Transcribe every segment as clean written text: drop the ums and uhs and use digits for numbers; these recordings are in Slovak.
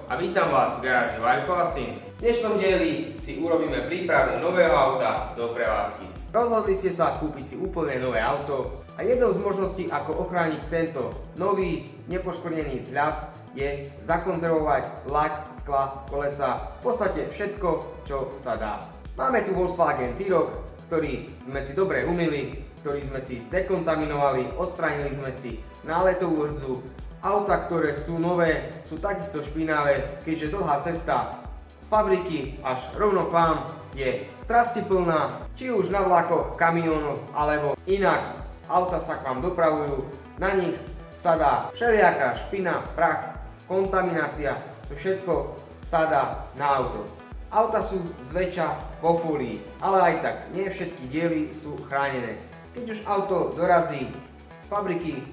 A vítam vás v garáži Vajko a syn. V dnešnom dieli si urobíme prípravu nového auta do prevádzky. Rozhodli ste sa kúpiť si úplne nové auto a jednou z možností, ako ochrániť tento nový, nepoškvrnený vzhľad, je zakonzervovať lak, skla, kolesa, v podstate všetko, čo sa dá. Máme tu Volkswagen T-Roc, ktorý sme si dobre umyli, ktorý sme si zdekontaminovali, odstránili sme si náletovú hrdzu. Auta, ktoré sú nové, sú takisto špinavé, keďže dlhá cesta z fabriky až rovno k vám je strastiplná, či už na vlakoch, kamiónoch, alebo inak. Auta sa k vám dopravujú, na nich sa dá všelijaká špina, prach, kontaminácia, to všetko sa dá na auto. Auta sú zväčša vo fólii, ale aj tak, nie všetky diely sú chránené. Keď už auto dorazí z fabriky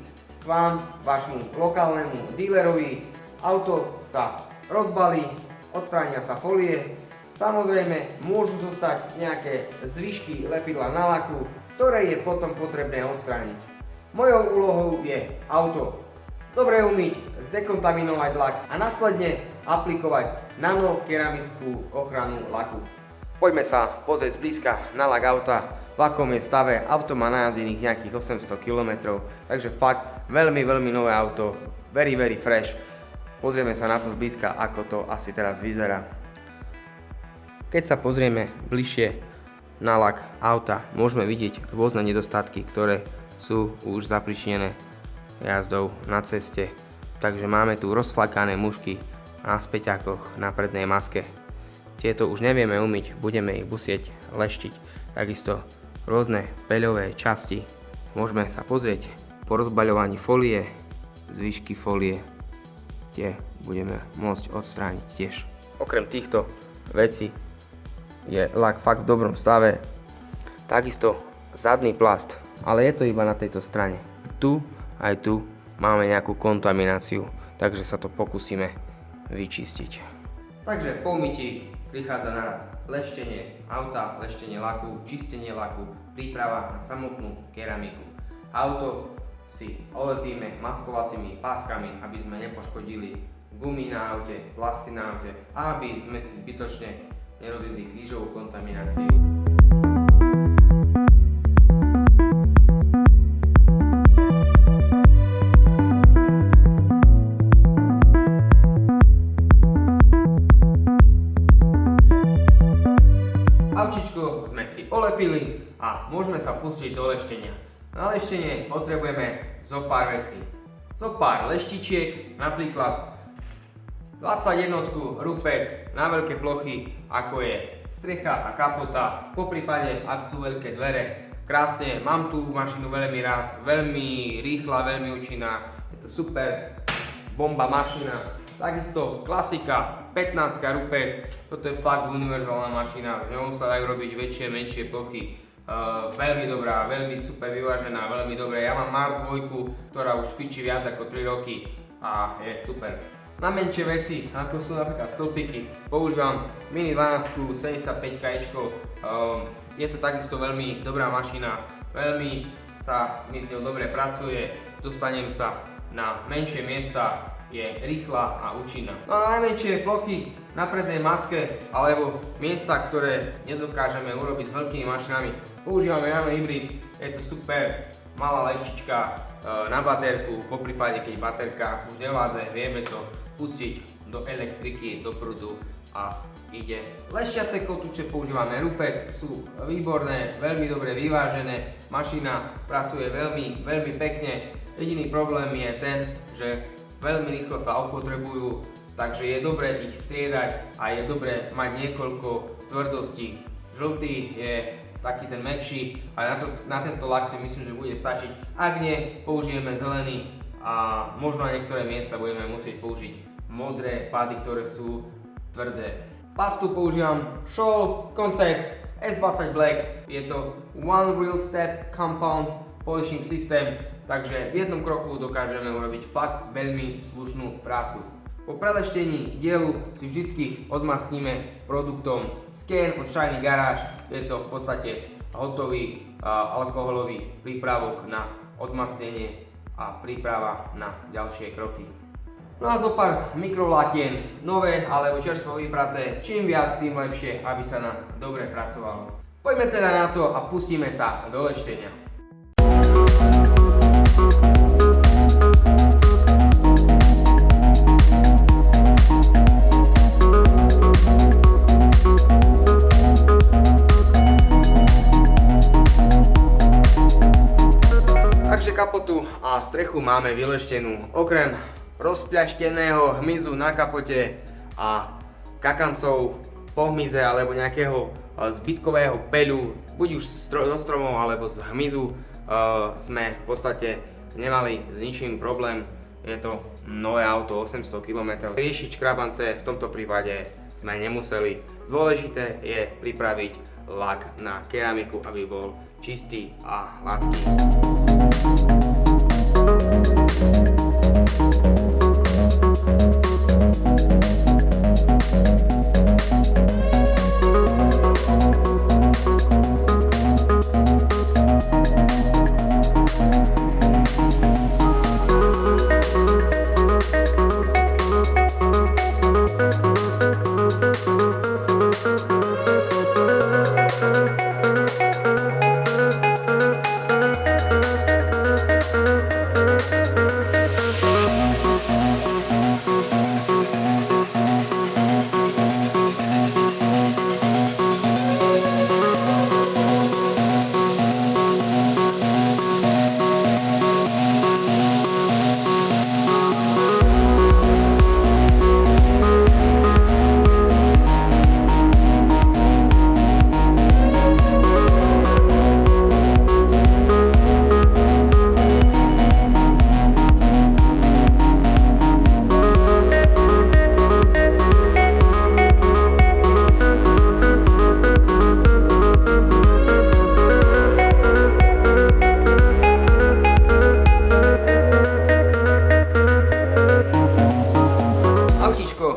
k vám, vášmu lokálnemu dílerovi, auto sa rozbalí, odstránia sa folie. Samozrejme, môžu zostať nejaké zvyšky lepidla na laku, ktoré je potom potrebné odstrániť. Mojou úlohou je auto dobre umyť, zdekontaminovať lak a následne aplikovať nanokeramickú ochranu laku. Poďme sa pozrieť zblízka na lak auta, v akom je stave. Auto má najazdených nejakých 800 km, takže fakt veľmi nové auto, very fresh. Pozrieme sa na to zblízka, ako to asi teraz vyzerá. Keď sa pozrieme bližšie na lak auta, môžeme vidieť rôzne nedostatky, ktoré sú už zapričinené jazdou na ceste. Takže máme tu rozflakané mušky na späťakoch, na prednej maske. Tieto už nevieme umyť, budeme ich musieť leštiť. Takisto rôzne peľové časti. Môžeme sa pozrieť po rozbaľovaní folie, zvyšky folie, tie budeme môcť odstrániť tiež. Okrem týchto vecí je lak fakt v dobrom stave. Takisto zadný plast, ale je to iba na tejto strane. Tu aj tu máme nejakú kontamináciu, takže sa to pokúsime vyčistiť. Takže po umytí prichádza na rad leštenie auta, leštenie laku, čistenie laku, príprava na samotnú keramiku. Auto si olepíme maskovacími páskami, aby sme nepoškodili gumy na aute, plasty na aute a aby sme si zbytočne nerobili krížovú kontamináciu. Autíčko sme si olepili a môžeme sa pustiť do leštenia. Na leštenie potrebujeme zo pár vecí. Zo pár leštičiek, napríklad 21 rúpes na veľké plochy, ako je strecha a kapota, poprípade ak sú veľké dvere. Krásne, mám tú mašinu veľmi rád, veľmi rýchla, veľmi účinná, je to super, bomba mašina. Takisto klasika, 15 rúpes, toto je fakt univerzálna mašina, s ňou sa dajú robiť väčšie, menšie plochy. Veľmi dobrá, veľmi super vyvážená, veľmi dobré. Ja mám Mark 2, ktorá už fičí viac ako 3 roky a je super. Na menšie veci, ako sú napríklad stĺpiky, používam Mini 12 75 kg. Je to takisto veľmi dobrá mašina, veľmi sa mi s ňou dobre pracuje, dostanem sa na menšie miesta, je rýchla a účinná. No a najmenšie plochy na prednej maske alebo miesta, ktoré nedokážeme urobiť s veľkými mašinami, používame Yamaha Hybrid, je to super, malá leštička na baterku, poprípade keď baterka už nevládze, vieme to pustiť do elektriky, do prúdu a ide. Lešťace kotúče používame Rupes, sú výborné, veľmi dobre vyvážené, mašina pracuje veľmi pekne, jediný problém je ten, že veľmi rýchlo sa opotrebujú, takže je dobré ich striedať a je dobré mať niekoľko tvrdostí. Žltý je taký ten mäkší, ale na tento lak si myslím, že bude stačiť. Ak nie, použijeme zelený a možno na niektoré miesta budeme musieť použiť modré pady, ktoré sú tvrdé. Pastu používam Scholl Concex S20 Black, je to One Real Step Compound Polishing System, takže v jednom kroku dokážeme urobiť fakt veľmi slušnú prácu. Po preleštení dielu si vždycky odmastníme produktom Scan od Shiny Garage, je to v podstate hotový alkoholový prípravok na odmastnenie a príprava na ďalšie kroky. No a zo pár mikrovlakien, nové alebo čerstvo vypraté, čím viac tým lepšie, aby sa nám dobre pracovalo. Poďme teda na to a pustíme sa do leštenia. Takže kapotu a strechu máme vyleštenú. Okrem rozpľašteného hmyzu na kapote a kakancov po hmyze alebo nejakého zbytkového peľu, buď už zo stromov alebo z hmyzu, sme v podstate nemali s ničím problém. Je to nové auto, 800 km. Riešiť škrabance v tomto prípade sme nemuseli. Dôležité je pripraviť lak na keramiku, aby bol čistý a hladký.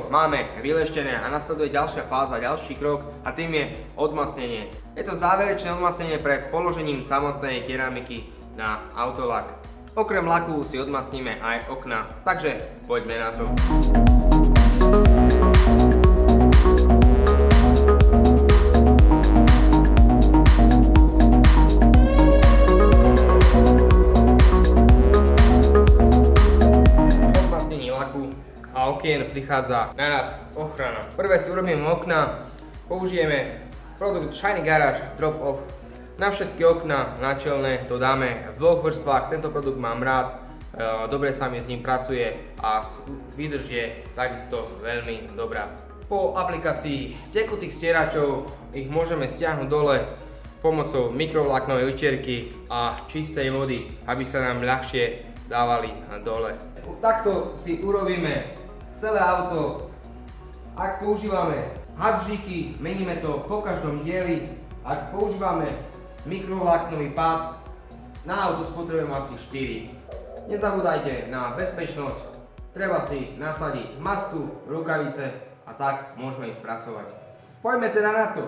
Máme vyleštené a nasleduje ďalšia fáza, ďalší krok a tým je odmastnenie. Je to záverečné odmastnenie pred položením samotnej keramiky na autolak. Okrem laku si odmastníme aj okna, takže poďme na to. prichádza na rad ochrana. Prvé si urobíme okna, použijeme produkt Shiny Garage Drop Off. Na všetky okna načelné to dáme v dvoch vrstvách, tento produkt mám rád, dobre sa mi s ním pracuje a výdrž je takisto veľmi dobrá. Po aplikácii tekutých stieračov ich môžeme stiahnuť dole pomocou mikrovláknovej utierky a čistej vody, aby sa nám ľahšie dávali dole. Takto si urobíme celé auto. Ak používame hadžiky, meníme to po každom dieli. Ak používame mikrovláknový pád, na auto spotrebujeme asi 4. Nezabúdajte na bezpečnosť, treba si nasadiť masku, rukavice a tak môžeme ich spracovať. Poďme teda na to.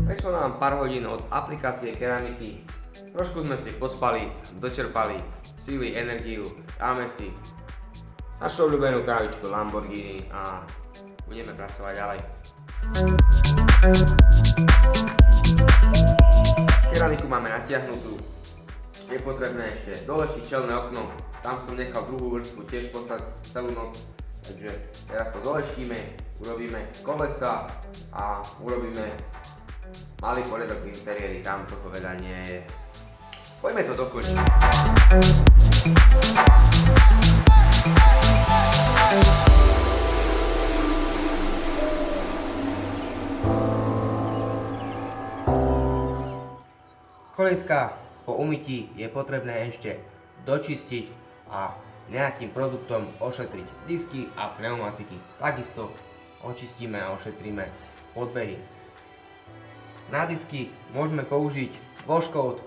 Prešlo nám pár hodín od aplikácie keramiky, trošku sme si pospali, dočerpali síly, energiu, dáme si našu obľúbenú kávičku Lamborghini a budeme pracovať ďalej. Keramiku máme natiahnutú, je potrebné ešte doleštiť čelné okno, tam som nechal druhú vrstvu tiež postať celú noc, takže teraz to doleštíme, urobíme kolesa a urobíme malý poriadok v interiéri, tam toho veľa nie je. Poďme to dokončiť. Kolieska po umytí je potrebné ešte dočistiť a nejakým produktom ošetriť disky a pneumatiky. Takisto očistíme a ošetríme podbehy. Na disky môžeme použiť wash coat,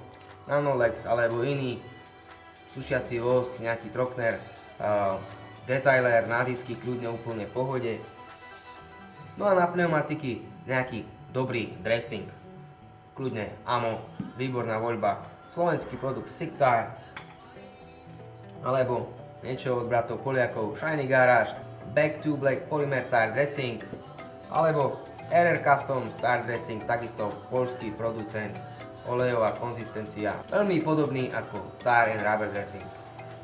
Nanolex alebo iný sušiaci vosk, nejaký Trockner, detailer na disky kľudne úplne v pohode. No a na pneumatiky nejaký dobrý dressing, kľudne Amo, výborná voľba, slovenský produkt Sigtire alebo niečo od bratov Poliakov Shiny Garage, Back to Black Polymer Tire Dressing alebo RR Custom Star Dressing, takisto poľský producent, olejová konzistencia, veľmi podobný ako Tire and Rubber Dressing.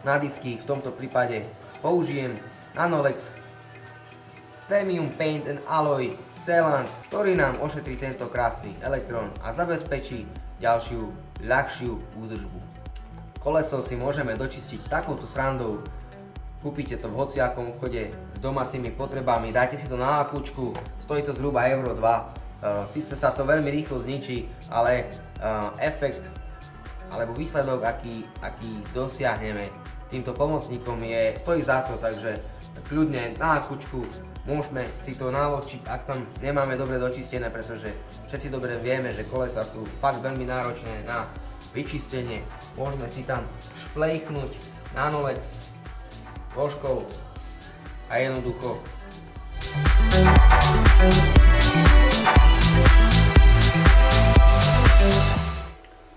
Na disky v tomto prípade použijem Nanolex Premium Paint and Alloy Sealant, ktorý nám ošetrí tento krásny elektrón a zabezpečí ďalšiu, ľahšiu údržbu. Koleso si môžeme dočistiť takouto srandou. Kúpite to v hociakom obchode s domácimi potrebami, dajte si to na lakúčku, stojí to zhruba euro 2. Síce sa to veľmi rýchlo zničí, ale efekt alebo výsledok, aký dosiahneme týmto pomocníkom stojí za to, takže kľudne na lakúčku môžeme si to naložiť, ak tam nemáme dobre dočistené, pretože všetci dobre vieme, že kolesa sú fakt veľmi náročné na vyčistenie. Môžeme si tam šplejknúť Nanolex vožkou a jednoducho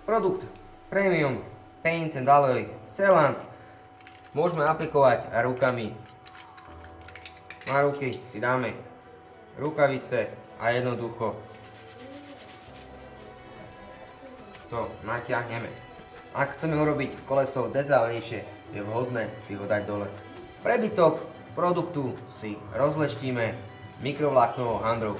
produkt Premium Paint and Alloy Sealant môžeme aplikovať rukami. Na ruky si dáme rukavice a jednoducho to natiahneme. Ak chceme urobiť koleso detailnejšie, je vhodné si ho dať dole. Prebytok produktu si rozleštíme mikrovláknovou handrou.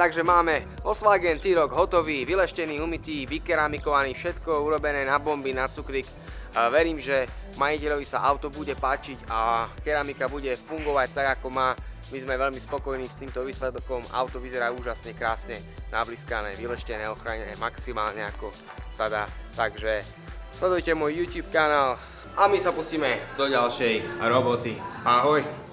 Takže máme Volkswagen T-Roc hotový, vyleštený, umytý, vykeramikovaný, všetko urobené na bomby, na cukrík. Verím, že majiteľovi sa auto bude páčiť a keramika bude fungovať tak, ako má. My sme veľmi spokojní s týmto výsledkom. Auto vyzerá úžasne, krásne, nabliskané, vyleštené, ochránené maximálne ako sa dá. Takže sledujte môj YouTube kanál a my sa pustíme do ďalšej roboty. Ahoj!